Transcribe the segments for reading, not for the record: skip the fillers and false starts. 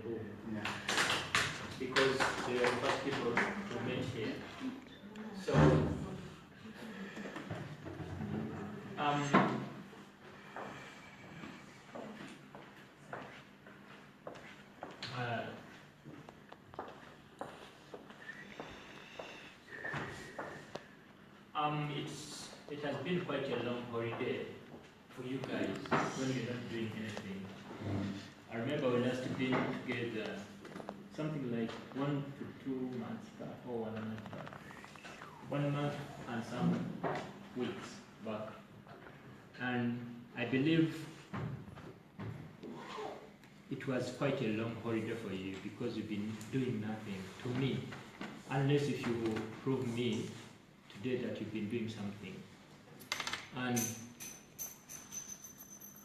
boom. Yeah. Because they were the first people who met here. So, it has been quite a long holiday for you guys when you're not doing anything. I remember we last been together something like 1 to 2 months back, or 1 month back. 1 month and some weeks back. And I believe it was quite a long holiday for you because you've been doing nothing to me, unless if you prove me today that you've been doing something. And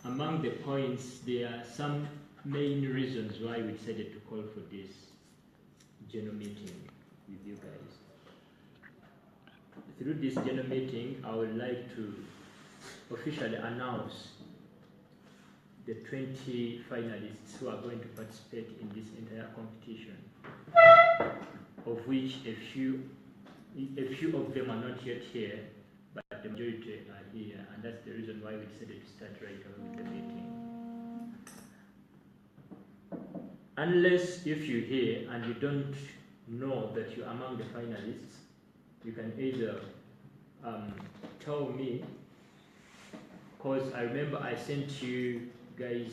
among the points, there are some main reasons why we decided to call for this general meeting with you guys. Through this general meeting, I would like to officially announce the 20 finalists who are going to participate in this entire competition, of which a few of them are not yet here, but the majority are here, and that's the reason why we decided to start right away with the meeting. Unless if you're here and you don't know that you're among the finalists, you can either tell me, because I remember I sent you guys